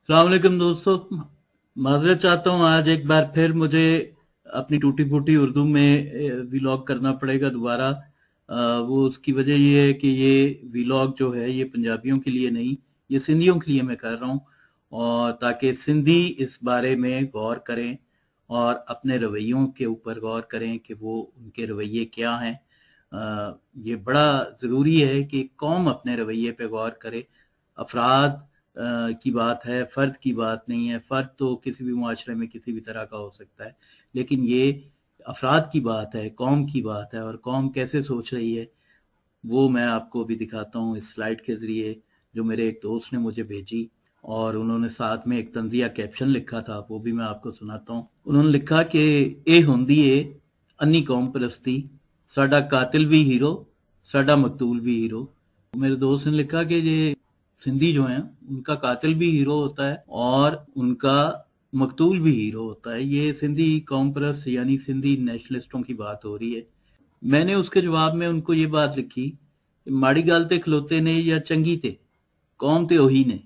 अस्सलाम वालेकुम दोस्तों, माजरत चाहता हूँ। आज एक बार फिर मुझे अपनी टूटी फूटी उर्दू में व्लॉग करना पड़ेगा दोबारा। वो उसकी वजह ये है कि ये व्लॉग जो है ये पंजाबियों के लिए नहीं, ये सिंधियों के लिए मैं कर रहा हूँ, और ताकि सिंधी इस बारे में गौर करें और अपने रवैयों के ऊपर गौर करें कि वो उनके रवैये क्या हैं। ये बड़ा ज़रूरी है कि कौम अपने रवैये पे गौर करे। अफराद की बात है, फर्द की बात नहीं है। फर्द तो किसी भी मुआशरे में किसी भी तरह का हो सकता है, लेकिन ये अफराद की बात है, कौम की बात है, और कौम कैसे सोच रही है वो मैं आपको अभी दिखाता हूँ इस स्लाइड के ज़रिए, जो मेरे एक दोस्त ने मुझे भेजी, और उन्होंने साथ में एक तंजिया कैप्शन लिखा था, वो भी मैं आपको सुनाता हूँ। उन्होंने लिखा कि ए होंदी ए अन्नी कौम परस्ती, साडा कातिल भी हीरो, साडा मकतूल भी हीरो। मेरे दोस्त ने लिखा कि ये सिंधी जो हैं उनका कातिल भी हीरो होता है और उनका मकतूल भी हीरो होता है। ये सिंधी कौम परस्त यानी सिंधी नेशनलिस्टों की बात हो रही है। मैंने उसके जवाब में उनको ये बात लिखी, माड़ी गल ते खलोते ने या चंगी ते कौम ते ओही ने,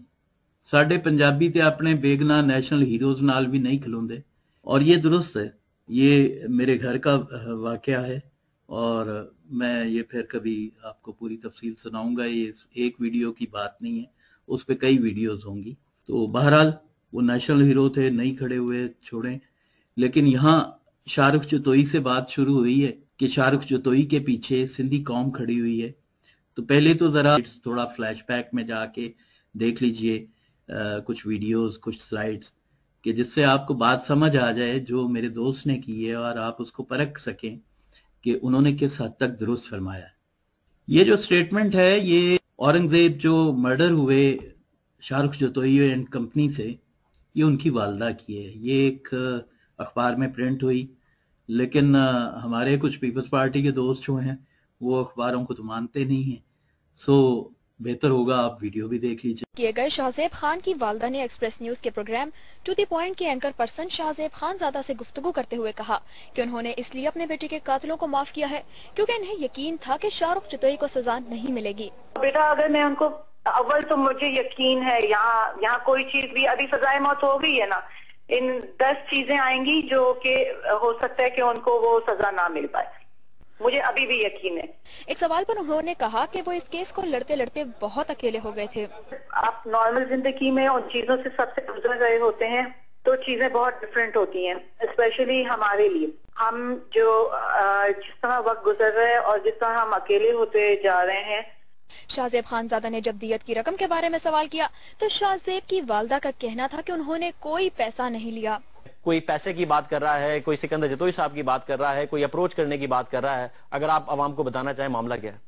साडे पंजाबी ते अपने बेगना नेशनल हीरोज नाल भी नहीं खलोंदे। और ये दुरुस्त है, ये मेरे घर का वाकया है, और मैं ये फिर कभी आपको पूरी तफसील सुनाऊंगा। ये एक वीडियो की बात नहीं है, उस पर कई वीडियोस होंगी। तो बहरहाल वो नेशनल हीरो थे, नहीं खड़े हुए, छोड़ें। लेकिन यहाँ शाहरुख जतोई से बात शुरू हुई है कि शाहरुख जतोई के पीछे सिंधी कौम खड़ी हुई है। तो पहले तो ज़रा थोड़ा फ्लैशबैक में जाके देख लीजिए कुछ वीडियोस, कुछ स्लाइड्स, कि जिससे आपको बात समझ आ जाए जो मेरे दोस्त ने की है, और आप उसको परख सकें कि उन्होंने किस हद तक दुरुस्त फरमाया। ये जो स्टेटमेंट है, ये औरंगजेब जो मर्डर हुए शाहरुख जतोई एंड कंपनी से, ये उनकी वालदा की है। ये एक अखबार में प्रिंट हुई, लेकिन हमारे कुछ पीपल्स पार्टी के दोस्त जो हैं वो अखबारों को तो मानते नहीं हैं। सो बेहतर होगा आप वीडियो भी देख लीजिए। किए गए शाहजेब खान की वालदा ने एक्सप्रेस न्यूज के प्रोग्राम टू द पॉइंट के एंकर पर्सन शाहजेब खान ज़ादा से गुफ्तगू करते हुए कहा कि उन्होंने इसलिए अपने बेटे के कातिलों को माफ किया है क्योंकि इन्हें यकीन था कि शाहरुख जतोई को सजा नहीं मिलेगी। बेटा, अगर मैं उनको अव्वल तो मुझे यकीन है यहाँ कोई चीज भी, अभी सजाए मौत हो गई है ना, इन 10 चीजें आएंगी जो कि हो सकता है कि उनको वो सजा ना मिल पाए, मुझे अभी भी यकीन है। एक सवाल पर उन्होंने कहा कि वो इस केस को लड़ते लड़ते बहुत अकेले हो गए थे। आप नॉर्मल जिंदगी में उन चीजों से सबसे गुजर रहे होते हैं तो चीजें बहुत डिफरेंट होती हैं, स्पेशली हमारे लिए। हम जो जिस तरह वक्त गुजर रहे हैं और जिस तरह हम अकेले होते जा रहे हैं। शाहजेब खानजादा ने जब दियत की रकम के बारे में सवाल किया तो शाहजेब की वालदा का कहना था कि उन्होंने कोई पैसा नहीं लिया। कोई पैसे की बात कर रहा है, कोई सिकंदर जतोई साहब की बात कर रहा है, कोई अप्रोच करने की बात कर रहा है। अगर आप आवाम को बताना चाहें मामला क्या है?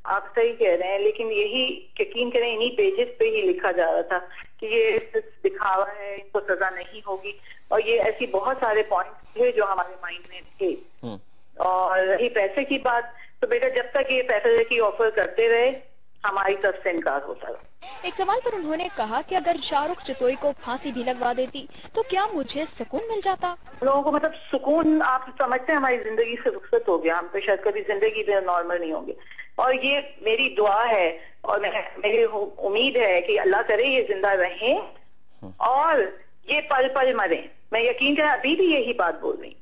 आप सही कह रहे हैं, लेकिन यही यकीन करें इन्हीं पेजेस पे ही लिखा जा रहा था कि ये दिखावा है, इनको सजा नहीं होगी, और ये ऐसी बहुत सारे पॉइंट्स थे जो हमारे माइंड में थे। और रही पैसे की बात, तो बेटा जब तक ये पैसे की ऑफर करते रहे हमारी तरफ से इनकार होता रहा। एक सवाल पर उन्होंने कहा कि अगर शाहरुख जतोई को फांसी भी लगवा देती तो क्या मुझे सुकून मिल जाता? लोगों को मतलब सुकून, आप समझते हैं हमारी जिंदगी से रुखसत हो गया, हम तो शायद कभी जिंदगी में नॉर्मल नहीं होंगे। और ये मेरी दुआ है और मेरी उम्मीद है कि अल्लाह करे ये जिंदा रहें और ये पल पल मरे। मैं यकीन करें अभी भी यही बात बोल रही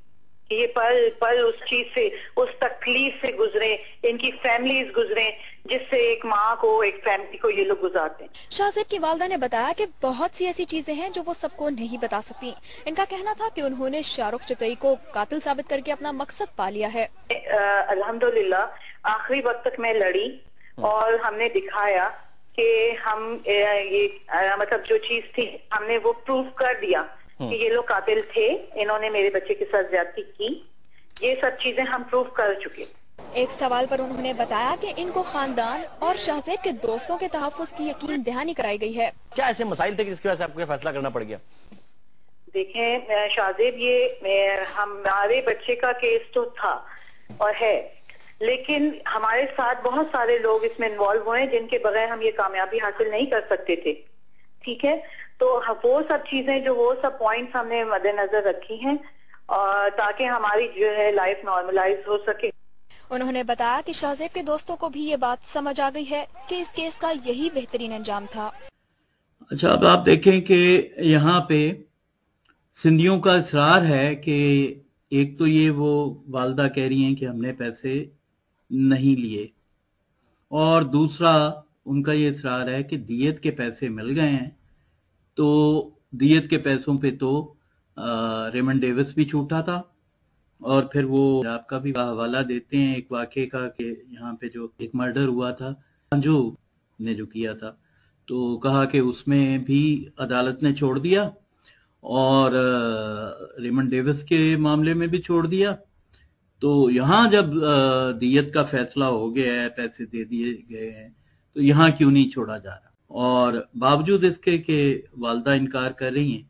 कि ये पल पल उस चीज से, उस तकलीफ से गुजरे, इनकी फैमिलीज गुजरे जिससे एक माँ को, एक फैमिली को ये लोग गुजारते हैं। शाहजेब की वालदा ने बताया कि बहुत सी ऐसी चीजें हैं जो वो सबको नहीं बता सकती। इनका कहना था कि उन्होंने शाहरुख जतोई को कातिल साबित करके अपना मकसद पा लिया है। अल्हम्दुलिल्लाह आखिरी वक्त तक मैं लड़ी और हमने दिखाया कि हम ये मतलब जो चीज थी हमने वो प्रूफ कर दिया कि ये लोग कातिल थे, इन्होंने मेरे बच्चे के साथ ज्यादती की। ये सब चीजें हम प्रूफ कर चुके। एक सवाल पर उन्होंने बताया कि इनको खानदान और शाहजेब के दोस्तों के तहफ्फुज़ की यकीन दहानी कराई गई है। क्या ऐसे मसाइल थे कि जिसकी वजह से आपको फैसला करना पड़ गया? देखें शाहजेब, ये हमारे बच्चे का केस तो था और है, लेकिन हमारे साथ बहुत सारे लोग इसमें इन्वॉल्व हुए जिनके बगैर हम ये कामयाबी हासिल नहीं कर सकते थे। ठीक है, तो वो सब चीजें जो वो सब पॉइंट्स हमने मद्देनजर रखी हैं ताकि हमारी जो है लाइफ नॉर्मलाइज हो सके। उन्होंने बताया कि शाहजेब के दोस्तों को भी ये बात समझ आ गई है कि इस केस का यही बेहतरीन अंजाम था। अच्छा, अब आप देखें कि यहाँ पे सिंधियों का इसरार है कि एक तो ये वो वालदा कह रही हैं कि हमने पैसे नहीं लिए, और दूसरा उनका ये इसरार है कि दियत के पैसे मिल गए हैं। तो दियत के पैसों पे तो रेमंड डेविस भी छूटा था, और फिर वो आपका भी हवाला देते हैं एक वाक़े का कि यहाँ पे जो एक मर्डर हुआ था अंजू ने जो किया था, तो कहा कि उसमें भी अदालत ने छोड़ दिया, और रेमंड डेविस के मामले में भी छोड़ दिया। तो यहाँ जब दियत का फैसला हो गया है, पैसे दे दिए गए हैं, तो यहाँ क्यों नहीं छोड़ा जा रहा? और बावजूद इसके कि वालदा इनकार कर रही हैं,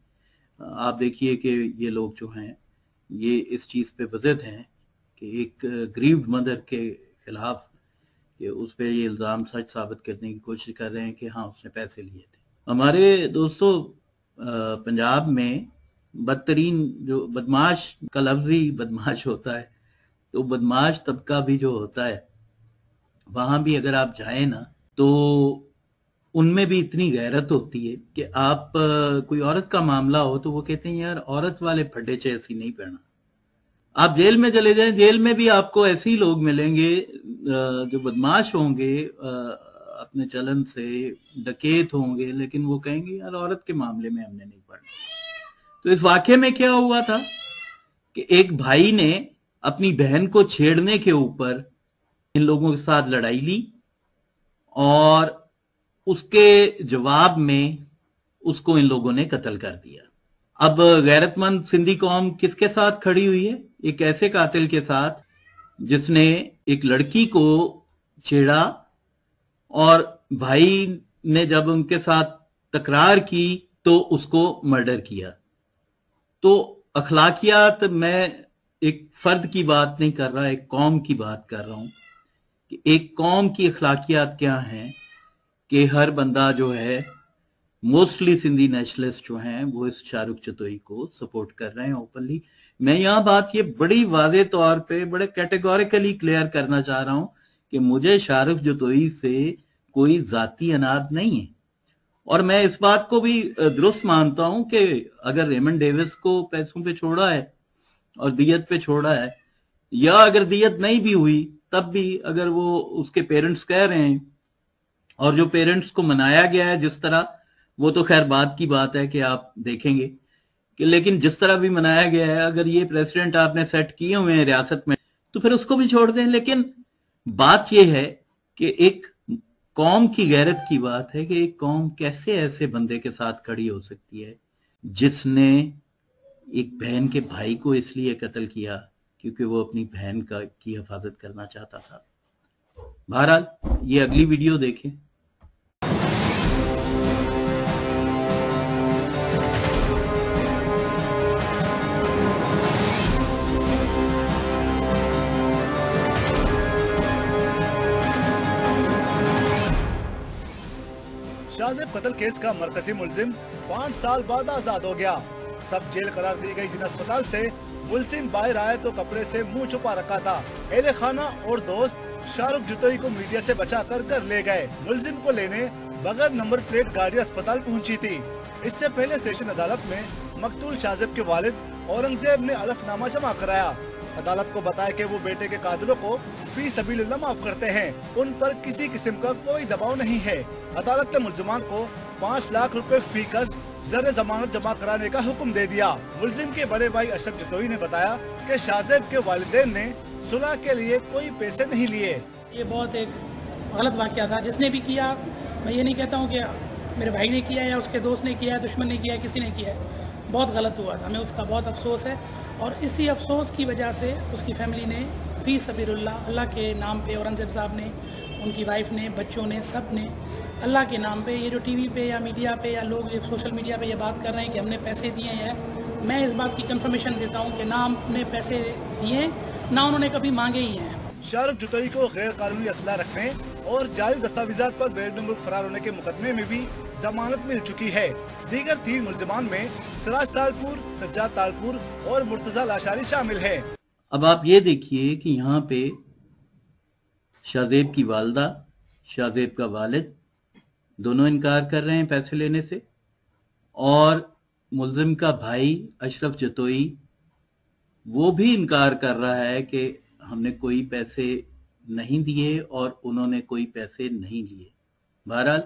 आप देखिए कि ये लोग जो हैं ये इस चीज पे बज़द हैं कि एक ग्रीव्ड मदर के खिलाफ कि उस पे ये इल्जाम सच साबित करने की कोशिश कर रहे हैं कि हाँ उसने पैसे लिए थे। हमारे दोस्तों, पंजाब में बदतरीन जो बदमाश का लफ्ज ही बदमाश होता है, तो बदमाश तबका भी जो होता है वहां भी अगर आप जाए ना, तो उनमें भी इतनी गैरत होती है कि आप कोई औरत का मामला हो तो वो कहते हैं यार औरत वाले फड्डे ऐसी नहीं पहना। आप जेल में चले जाएं, जेल में भी आपको ऐसे ही लोग मिलेंगे जो बदमाश होंगे, अपने चलन से डकैत होंगे, लेकिन वो कहेंगे यार औरत के मामले में हमने नहीं पढ़ना। तो इस वाक्य में क्या हुआ था कि एक भाई ने अपनी बहन को छेड़ने के ऊपर इन लोगों के साथ लड़ाई ली, और उसके जवाब में उसको इन लोगों ने कत्ल कर दिया। अब गैरतमंद सिंधी कौम किसके साथ खड़ी हुई है? एक ऐसे कातिल के साथ जिसने एक लड़की को छेड़ा, और भाई ने जब उनके साथ तकरार की तो उसको मर्डर किया। तो अखलाकियात, मैं एक फर्द की बात नहीं कर रहा, एक कौम की बात कर रहा हूं कि एक कौम की अखलाकियात क्या हैं कि हर बंदा जो है, मोस्टली सिंधी नेशनलिस्ट जो हैं, वो इस शाहरुख जतोई को सपोर्ट कर रहे हैं ओपनली। मैं यहाँ बात ये बड़ी वाज़े तौर पे बड़े कैटेगोरिकली क्लियर करना चाह रहा हूं कि मुझे शाहरुख जतोई से कोई जाती अनाद नहीं है, और मैं इस बात को भी दुरुस्त मानता हूं कि अगर रेमंड डेविस को पैसों पे छोड़ा है और दियत पे छोड़ा है, या अगर दियत नहीं भी हुई तब भी अगर वो उसके पेरेंट्स कह रहे हैं, और जो पेरेंट्स को मनाया गया है जिस तरह, वो तो खैर बाद की बात है कि आप देखेंगे कि, लेकिन जिस तरह भी मनाया गया है, अगर ये प्रेसिडेंट आपने सेट किए हुए हैं रियासत में तो फिर उसको भी छोड़ दें। लेकिन बात यह है कि एक कौम की गैरत की बात है कि एक कौम कैसे ऐसे बंदे के साथ खड़ी हो सकती है जिसने एक बहन के भाई को इसलिए कत्ल किया क्योंकि वो अपनी बहन की हिफाजत करना चाहता था। बहरहाल ये अगली वीडियो देखें। शाहजेब कत्ल केस का मरकजी मुलजिम 5 साल बाद आजाद हो गया। सब जेल करार दी गई जिन अस्पताल से मुलजिम बाहर आए तो कपड़े से मुंह छुपा रखा था। एले खाना और दोस्त शाहरुख जतोई को मीडिया से बचाकर घर ले गए। मुलजिम को लेने बगैर नंबर प्लेट गाड़ी अस्पताल पहुंची थी। इससे पहले सेशन अदालत में मकतूल शाहजेब के वालिद औरंगजेब ने हलफनामा जमा कराया। अदालत को बताया कि वो बेटे के कातिलों को फी सबीलिल्लाह माफ करते हैं, उन पर किसी किस्म का कोई दबाव नहीं है। अदालत ने मुलजमान को 5 लाख रुपए फीकस ज़र जमानत जमा कराने का हुक्म दे दिया। मुलजिम के बड़े भाई अशरफ जतोई ने बताया कि शाहजेब के वालिदैन ने सुलह के लिए कोई पैसे नहीं लिए। ये बहुत एक गलत वाक़या था। जिसने भी किया, मैं ये नहीं कहता हूँ कि मेरे भाई ने किया या उसके दोस्त ने किया, दुश्मन ने किया, किसी ने किया, बहुत गलत हुआ था। हमें उसका बहुत अफसोस है, और इसी अफसोस की वजह से उसकी फैमिली ने फ़ी सबीलिल्लाह अल्लाह के नाम पे, औरंगजेब साहब ने, उनकी वाइफ ने, बच्चों ने, सब ने अल्लाह के नाम पे, ये जो टीवी पे या मीडिया पे या लोग सोशल मीडिया पे ये बात कर रहे हैं कि हमने पैसे दिए हैं, मैं इस बात की कंफर्मेशन देता हूँ कि ना हमने पैसे दिए, ना उन्होंने कभी मांगे ही हैं। शाहरुख जतोई को गैर कानूनी असला रखने और जाली दस्तावेजात पर बैरून मुल्क फरार होने के मुकदमे में भी जमानत मिल चुकी है। दीगर 3 मुलजमान में सिराज तालपुर, सज्जाद तालपुर और मुर्तजा लाशारी शामिल है। अब आप ये देखिए कि यहाँ पे शाहजेब की वालदा, शाहजेब का वालिद दोनों इनकार कर रहे हैं पैसे लेने से। और मुलजिम का भाई अशरफ जतोई वो भी इनकार कर रहा है कि हमने कोई पैसे नहीं दिए और उन्होंने कोई पैसे नहीं लिए। बहरहाल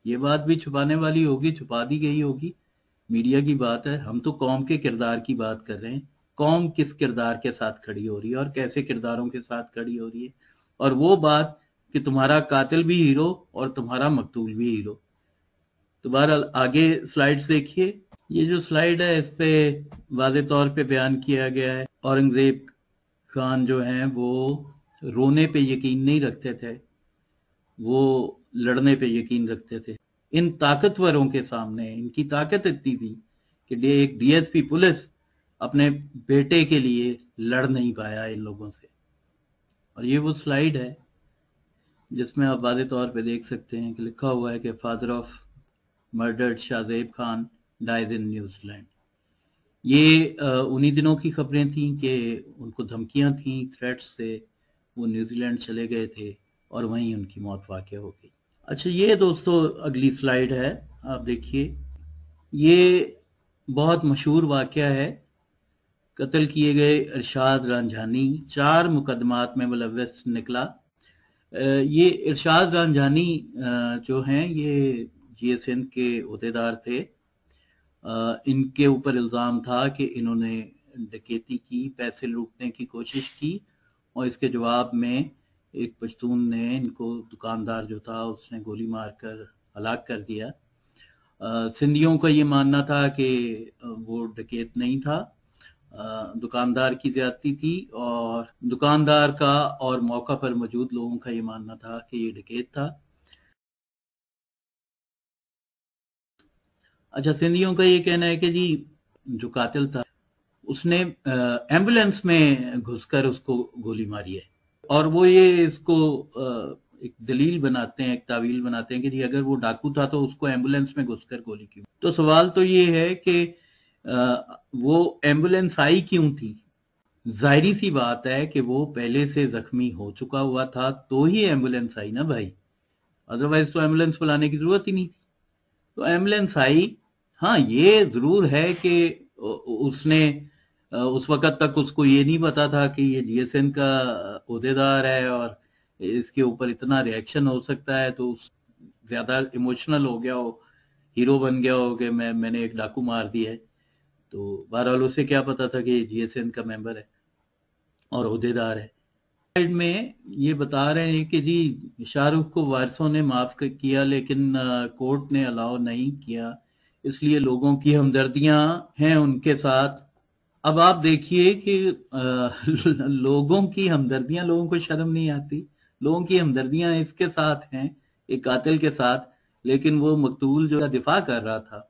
ये बात भी छुपाने वाली होगी, छुपा दी गई होगी, मीडिया की बात है। हम तो कौम के किरदार की बात कर रहे हैं, कौम किस किरदार के साथ खड़ी हो रही है और कैसे किरदारों के साथ खड़ी हो रही है। और वो बात कि तुम्हारा कातिल भी हीरो और तुम्हारा मकतूल भी हीरो। तो बहरहाल आगे स्लाइड्स देखिए। ये जो स्लाइड है इस पे वाज़े तौर पे बयान किया गया है औरंगजेब खान जो हैं वो रोने पे यकीन नहीं रखते थे, वो लड़ने पे यकीन रखते थे। इन ताकतवरों के सामने इनकी ताकत इतनी थी कि एक डीएसपी पुलिस अपने बेटे के लिए लड़ नहीं पाया इन लोगों से। और ये वो स्लाइड है जिसमें आप वाज़े तौर पे देख सकते हैं कि लिखा हुआ है कि father of murdered Shahzeb Khan dies in New Zealand. ये उन्हीं दिनों की खबरें थीं कि उनको धमकियां थीं, थ्रेट्स से वो न्यूजीलैंड चले गए थे और वहीं उनकी मौत वाक़ हो गई। अच्छा, ये दोस्तों अगली स्लाइड है, आप देखिए। ये बहुत मशहूर वाक़या है। कत्ल किए गए इरशाद रांझानी 4 मुकदमात में मुलव्वस निकला। ये इरशाद रांझानी जो हैं ये GSN के ओहदेदार थे। इनके ऊपर इल्ज़ाम था कि इन्होंने डकैती की, पैसे लूटने की कोशिश की और इसके जवाब में एक पश्तून ने इनको, दुकानदार जो था उसने गोली मारकर हलाक कर दिया। सिंधियों का ये मानना था कि वो डकैत नहीं था, दुकानदार की ज्यादती थी और दुकानदार का और मौका पर मौजूद लोगों का ये मानना था कि ये डकैत था। अच्छा, सिंधियों का ये कहना है कि जी जो कातिल था उसने एम्बुलेंस में घुसकर उसको गोली मारी है और वो ये इसको एक दलील बनाते हैं, एक तावील बनाते हैं कि जी अगर वो डाकू था तो उसको एम्बुलेंस में घुसकर गोली क्यों। तो सवाल तो ये है कि वो एम्बुलेंस आई क्यों थी। जाहिर सी बात है कि वो पहले से जख्मी हो चुका हुआ था तो ही एम्बुलेंस आई ना भाई, अदरवाइज तो एम्बुलेंस बुलाने की जरूरत ही नहीं थी। तो एम्बुलेंस आई। हाँ, ये जरूर है कि उसने उस वक्त तक उसको ये नहीं पता था कि ये GSN का ओहदेदार है और इसके ऊपर इतना रिएक्शन हो सकता है, तो ज्यादा इमोशनल हो गया हो, हीरो बन गया हो कि मैंने एक डाकू मार दिया है। तो बहरहाल उसे क्या पता था कि GSN का मेंबर है और ओहदेदार है। साइड में ये बता रहे हैं कि जी शाहरुख को वारिसों ने माफ किया लेकिन कोर्ट ने अलाउ नहीं किया, इसलिए लोगों की हमदर्दियां हैं उनके साथ। अब आप देखिए कि लोगों की हमदर्दियां, लोगों को शर्म नहीं आती। लोगों की हमदर्दियां इसके साथ हैं, एक कातिल के साथ, लेकिन वो मकतूल जो दिफा कर रहा था,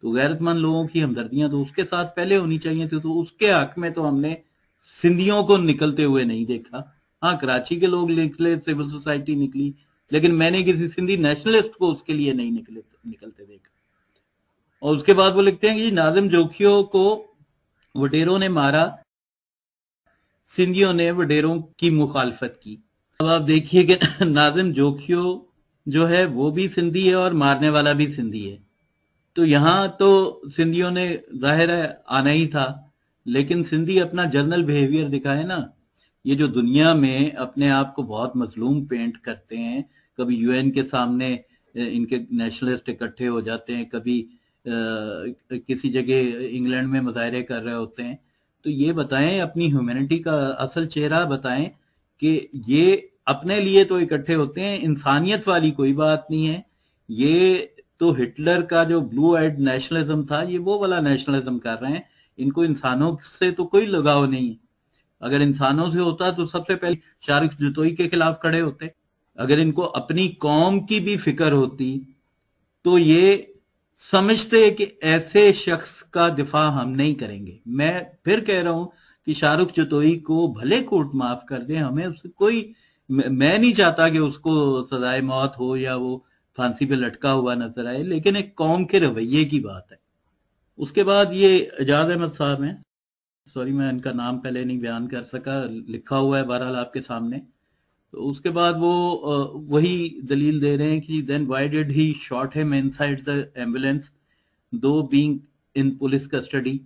तो गैरतमंद लोगों की हमदर्दियां तो उसके साथ पहले होनी चाहिए थी। तो उसके हक में तो हमने सिंधियों को निकलते हुए नहीं देखा। हाँ, कराची के लोग निकले, सिविल सोसाइटी निकली, लेकिन मैंने किसी सिंधी नेशनलिस्ट को उसके लिए नहीं निकलते देखा। और उसके बाद वो लिखते हैं कि नाजिम जोखियों को वडेरों ने मारा, सिंधियों ने वडेरों की मुखालफत की। अब आप देखिए कि नाजिम जोखियो जो है वो भी सिंधी है और मारने वाला भी सिंधी है। तो यहां तो सिंधियों ने जाहिर है आना ही था, लेकिन सिंधी अपना जर्नल बिहेवियर दिखाए ना। ये जो दुनिया में अपने आप को बहुत मजलूम पेंट करते हैं, कभी UN के सामने इनके नेशनलिस्ट इकट्ठे हो जाते हैं, कभी किसी जगह इंग्लैंड में मुजाहरे कर रहे होते हैं, तो ये बताएं, अपनी ह्यूमैनिटी का असल चेहरा बताएं कि ये अपने लिए तो इकट्ठे होते हैं, इंसानियत वाली कोई बात नहीं है। ये तो हिटलर का जो ब्लू आइड नेशनलिज्म था, ये वो वाला नेशनलिज्म कर रहे हैं। इनको इंसानों से तो कोई लगाव नहीं है। अगर इंसानों से होता तो सबसे पहले शाहरुख जतोई के खिलाफ खड़े होते। अगर इनको अपनी कौम की भी फिक्र होती तो ये समझते कि ऐसे शख्स का दिफा हम नहीं करेंगे। मैं फिर कह रहा हूं कि शाहरुख जतोई को भले कोर्ट माफ कर दे, हमें उससे कोई, मैं नहीं चाहता कि उसको सजाए मौत हो या वो फांसी पे लटका हुआ नजर आए, लेकिन एक कौम के रवैये की बात है। उसके बाद ये एजाज अहमद साहब हैं, सॉरी मैं इनका नाम पहले नहीं बयान कर सका, लिखा हुआ है बहरहाल आपके सामने। उसके बाद वो वही दलील दे रहे हैं कि then why did he shot him inside the ambulance though being in police custody,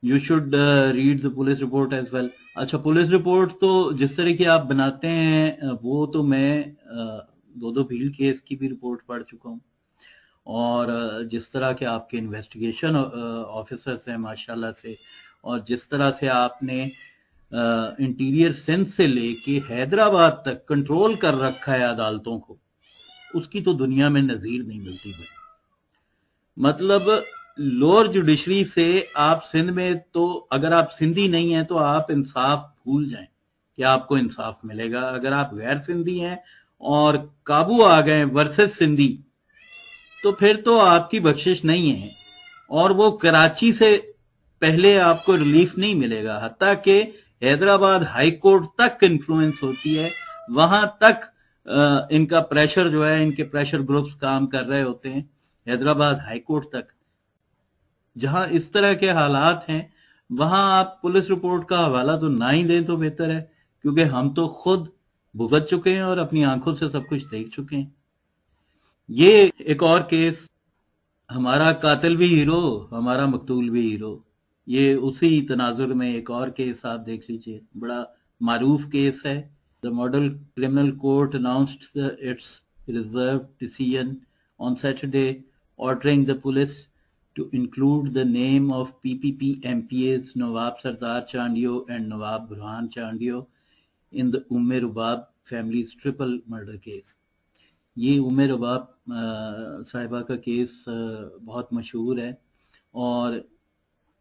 you should read the police report as well. अच्छा, पुलिस रिपोर्ट तो जिस तरह की आप बनाते हैं वो तो मैं दो भील केस की भी रिपोर्ट पढ़ चुका हूँ, और जिस तरह के आपके इन्वेस्टिगेशन ऑफिसर्स हैं माशाल्लाह से, और जिस तरह से आपने इंटीरियर सिंध से लेके हैदराबाद तक कंट्रोल कर रखा है अदालतों को, उसकी तो दुनिया में नजीर नहीं मिलती भाई। मतलब लोअर जुडिशरी से आप सिंध में, तो अगर आप सिंधी नहीं हैं तो आप इंसाफ भूल जाएं कि आपको इंसाफ मिलेगा। अगर आप गैर सिंधी हैं और काबू आ गए वर्सेस सिंधी, तो फिर तो आपकी बख्शिश नहीं है, और वो कराची से पहले आपको रिलीफ नहीं मिलेगा। हत्ता कि हैदराबाद हाई कोर्ट तक इन्फ्लुएंस होती है, वहां तक इनका प्रेशर जो है, इनके प्रेशर ग्रुप्स काम कर रहे होते हैं हैदराबाद हाई कोर्ट तक। जहां इस तरह के हालात हैं वहां आप पुलिस रिपोर्ट का हवाला तो ना ही दें तो बेहतर है, क्योंकि हम तो खुद भुगत चुके हैं और अपनी आंखों से सब कुछ देख चुके हैं। ये एक और केस, हमारा कातिल भी हीरो, हमारा मकतूल भी हीरो, ये उसी तनाजुर में एक और केस आप देख लीजिए, बड़ा मारूफ केस है। The model criminal court announced it's reserve decision on Saturday ordering the police to include the name of PPP MPAs Nawab Sardar Chandiyo and Nawab Burhan Chandiyo in the Umer Rubab family's triple murder case। ये उमर रबाब साहिबा का case बहुत मशहूर है, और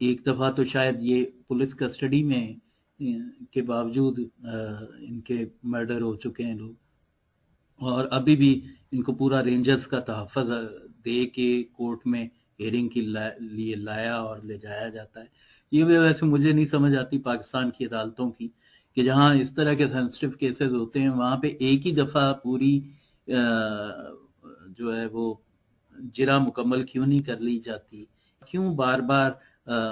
एक दफ़ा तो शायद ये पुलिस कस्टडी में के बावजूद इनके मर्डर हो चुके हैं लोग, और अभी भी इनको पूरा रेंजर्स का तहफ़्फ़ुज़ दे के कोर्ट में हियरिंग के लिए लाया और ले जाया जाता है। ये वैसे मुझे नहीं समझ आती पाकिस्तान की अदालतों की, कि जहाँ इस तरह के सेंसिटिव केसेस होते हैं वहाँ पे एक ही दफ़ा पूरी जो है वो जिरा मुकम्मल क्यों नहीं कर ली जाती, क्यों बार बार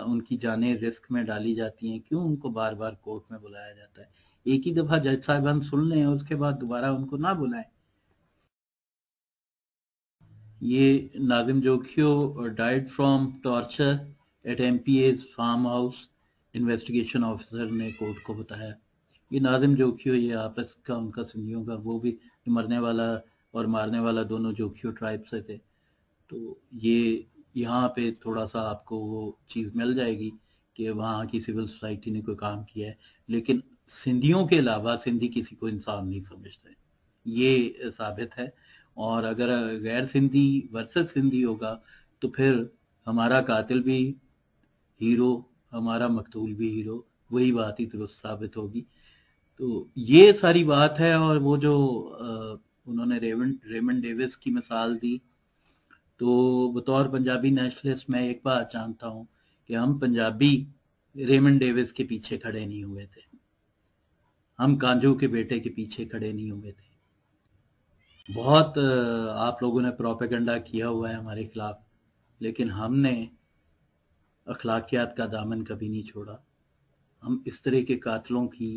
उनकी जानें रिस्क में डाली जाती हैं, क्यों उनको बार बार कोर्ट में बुलाया जाता है। एक ही दफ़ा जज साहिबान सुन लें, उसके बाद दोबारा उनको ना बुलाएं। ये Nazim Jokhio died from torture at MPA's farm house, investigation officer ने कोर्ट को बताया। ये नाजिम जोखियो, ये आपस का उनका सिंधियों का, वो भी मरने वाला और मारने वाला दोनों जोखियो ट्राइब से थे। तो ये यहाँ पे थोड़ा सा आपको वो चीज़ मिल जाएगी कि वहाँ की सिविल सोसाइटी ने कोई काम किया है, लेकिन सिंधियों के अलावा सिंधी किसी को इंसान नहीं समझते, ये साबित है। और अगर गैर सिंधी वर्सेस सिंधी होगा तो फिर हमारा कातिल भी हीरो, हमारा मकतूल भी हीरो, वही बात ही दुरुस्त साबित होगी। तो ये सारी बात है। और वो जो उन्होंने रेमंड डेविस की मिसाल दी, तो बतौर पंजाबी नेशनलिस्ट मैं एक बात जानता हूँ कि हम पंजाबी रेमंड डेविस के पीछे खड़े नहीं हुए थे, हम कांजू के बेटे के पीछे खड़े नहीं हुए थे। बहुत आप लोगों ने प्रोपेगेंडा किया हुआ है हमारे खिलाफ, लेकिन हमने अखलाकियात का दामन कभी नहीं छोड़ा। हम इस तरह के कातलों की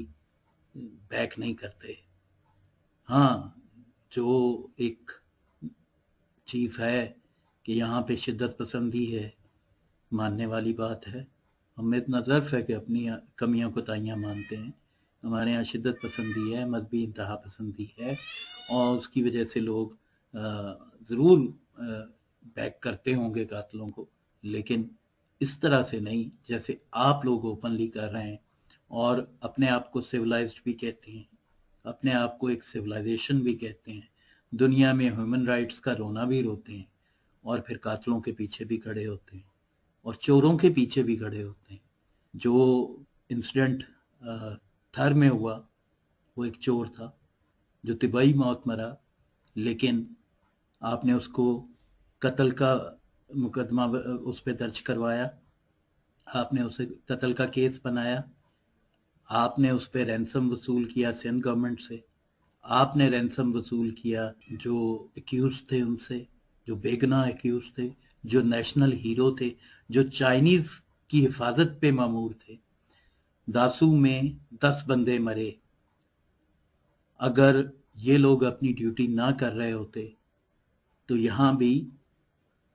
बैक नहीं करते। हाँ, जो एक चीज़ है कि यहाँ पे शिद्दत पसंदी है, मानने वाली बात है। हमें इतना ज़र्फ है कि अपनी कमियां कोताहियां मानते हैं। हमारे यहाँ शिद्दत पसंदी है, मजहबी इंतहा पसंदी है, और उसकी वजह से लोग ज़रूर बैक करते होंगे कातलों को, लेकिन इस तरह से नहीं जैसे आप लोग ओपनली कर रहे हैं, और अपने आप को सिविलाइज्ड भी कहते हैं, अपने आप को एक सिविलाइजेशन भी कहते हैं, दुनिया में ह्यूमन राइट्स का रोना भी रोते हैं, और फिर कातलों के पीछे भी खड़े होते हैं और चोरों के पीछे भी खड़े होते हैं। जो इंसिडेंट थर में हुआ वो एक चोर था जो तिबाई मौत मरा, लेकिन आपने उसको कत्ल का मुकदमा उस पर दर्ज करवाया, आपने उसे कत्ल का केस बनाया, आपने उस पर रैंसम वसूल किया सिंध गवर्नमेंट से, आपने रैंसम वसूल किया जो एक्यूज थे उनसे, जो बेगुनाह एक्यूज थे, जो नेशनल हीरो थे, जो चाइनीज की हिफाजत पे मामूर थे। दासू में 10 बंदे मरे। अगर ये लोग अपनी ड्यूटी ना कर रहे होते तो यहाँ भी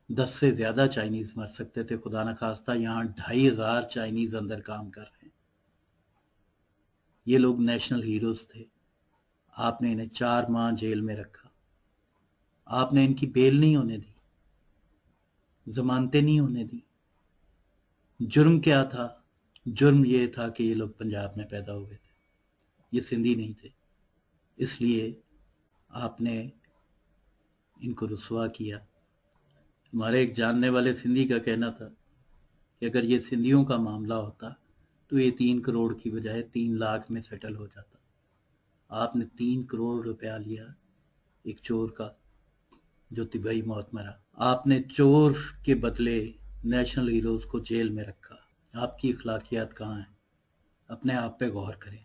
10 से ज्यादा चाइनीज मर सकते थे। खुदा न खास्ता यहाँ 2500 चाइनीज अंदर काम कर रहे हैं। ये लोग नेशनल हीरोज थे। आपने इन्हें 4 माह जेल में रखा। आपने इनकी बेल नहीं होने दी, जमानतें नहीं होने दी। जुर्म क्या था? जुर्म ये था कि ये लोग पंजाब में पैदा हुए थे, ये सिंधी नहीं थे, इसलिए आपने इनको रुसवा किया। हमारे एक जानने वाले सिंधी का कहना था कि अगर ये सिंधियों का मामला होता तो ये 3 करोड़ की बजाय 3 लाख में सेटल हो जाता। आपने 3 करोड़ रुपया लिया एक चोर का जो तिबई मौत मरा। आपने चोर के बदले नेशनल हीरोज को जेल में रखा। आपकी अखलाकियात कहाँ है? अपने आप पे गौर करें।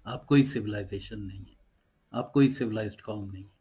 आप कोई सिविलाइजेशन नहीं है, आप कोई सिविलाइज्ड कौम नहीं है।